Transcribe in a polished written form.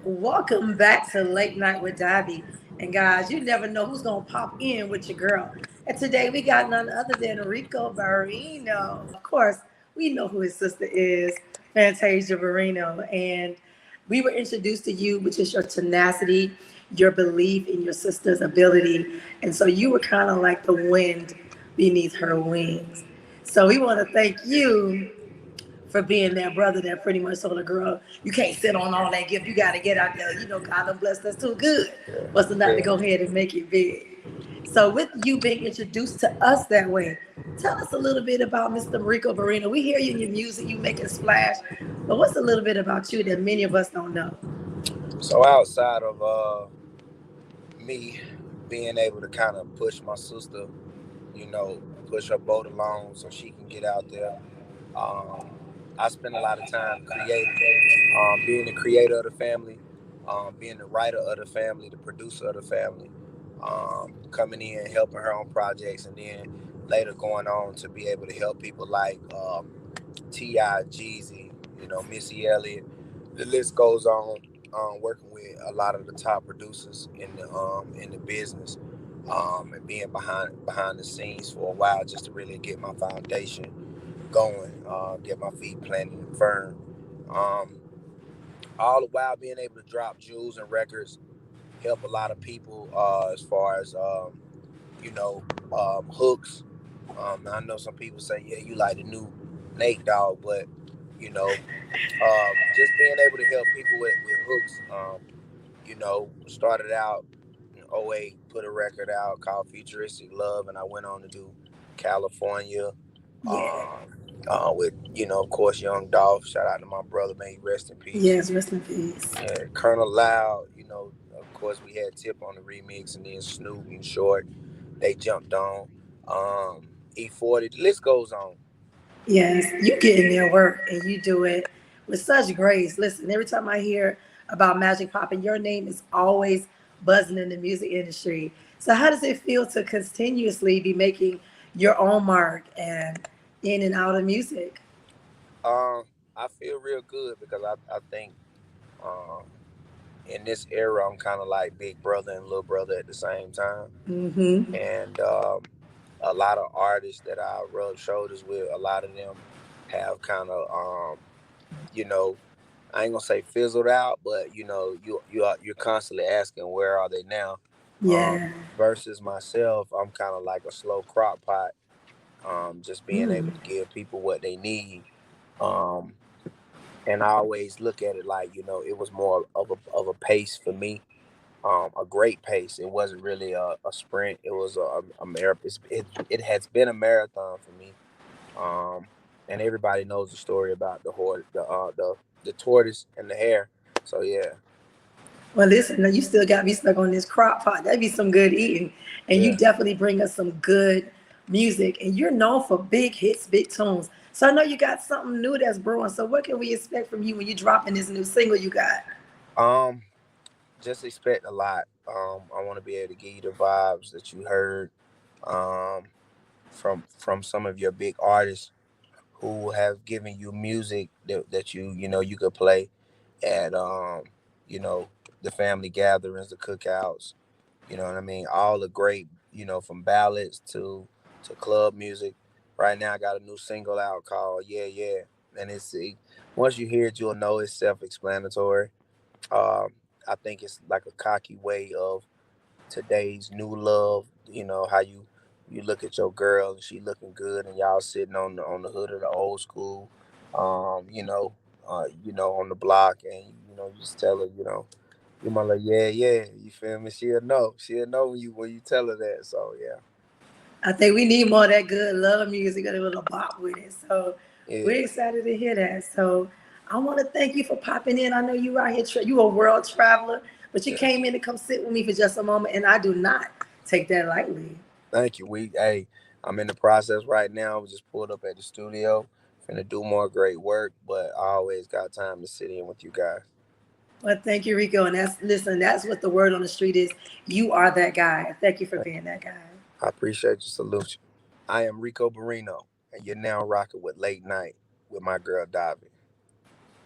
Welcome back to Late Night with Davi. And guys, you never know who's gonna pop in with your girl. And today we got none other than Ricco Barrino. Of course, we know who his sister is, Fantasia Barrino. And we were introduced to you, which is your tenacity, your belief in your sister's ability. And so you were kind of like the wind beneath her wings. So we want to thank you for being that brother that pretty much told a girl, you can't sit on all that gift. You got to get out there. You know, God done blessed us too good. What's the not to go ahead and make it big? So with you being introduced to us that way, tell us a little bit about Mr. Ricco Barrino. We hear you in your music, you making splash, but what's a little bit about you that many of us don't know? So outside of me being able to kind of push my sister, push her boat along so she can get out there, um, I spend a lot of time creating, being the creator of the family, being the writer of the family, the producer of the family, coming in, helping her on projects, and then later going on to be able to help people like T.I., Jeezy, Missy Elliott. The list goes on. Working with a lot of the top producers in the business, and being behind the scenes for a while just to really get my foundation going, get my feet planted and firm. Um, all the while being able to drop jewels and records, help a lot of people as far as you know hooks. I know some people say, yeah, you like the new Nate Dogg, but just being able to help people with hooks. Started out in '08, put a record out called Futuristic Love, and I went on to do California, Yeah. with, of course, Young Dolph. Shout out to my brother, may he rest in peace. Yes, rest in peace. And Colonel Loud, of course, we had Tip on the remix, and then Snoop and Short, they jumped on. E40, the list goes on. Yes, you get in there work and you do it with such grace. Listen, every time I hear about Magic Poppin', your name is always buzzing in the music industry. So how does it feel to continuously be making your own mark and in and out of music? I feel real good because I think um, in this era, I'm kind of like big brother and little brother at the same time. Mm-hmm. And a lot of artists that I rub shoulders with, a lot of them have kind of, you know, I ain't gonna say fizzled out, but you're constantly asking where are they now. Um, Yeah. versus myself, I'm kind of like a slow crock pot, just being able Mm. to give people what they need. Um, and I always look at it like, it was more of a pace for me, a great pace. It wasn't really a sprint. It was a marathon. It has been a marathon for me. Um, and everybody knows the story about the tortoise and the hare. So yeah, Well, listen, now you still got me stuck on this crock pot. That'd be some good eating. And you yeah. definitely bring us some good music. And you're known for big hits, big tunes. So I know you got something new that's brewing. So what can we expect from you when you dropping this new single you got? Um, just expect a lot. I want to be able to give you the vibes that you heard, um, from some of your big artists who have given you music that you could play at you know the family gatherings, the cookouts. You know what I mean? All the great, from ballads to club music. Right now, I got a new single out called "Yeah Yeah," and once you hear it, you'll know it's self-explanatory. Um, I think it's like a cocky way of today's new love. You know how you look at your girl and she looking good, and y'all sitting on the hood of the old school, on the block, and you just tell her, you might like, yeah, yeah, you feel me? She'll know when you tell her that. So yeah, I think we need more of that good love music and a little bop with it. So yeah, we're excited to hear that. So I want to thank you for popping in. I know you out here, you a world traveler, but you yeah. came in to come sit with me for just a moment, and I do not take that lightly. Thank you. I'm in the process right now. We just pulled up at the studio, finna do more great work, but I always got time to sit in with you guys. Well, thank you, Rico. And that's what the word on the street is. You are that guy. Thank you for being that guy. I appreciate you. Salute you. I am Ricco Barrino, and you're now rocking with Late Night with my girl Davi.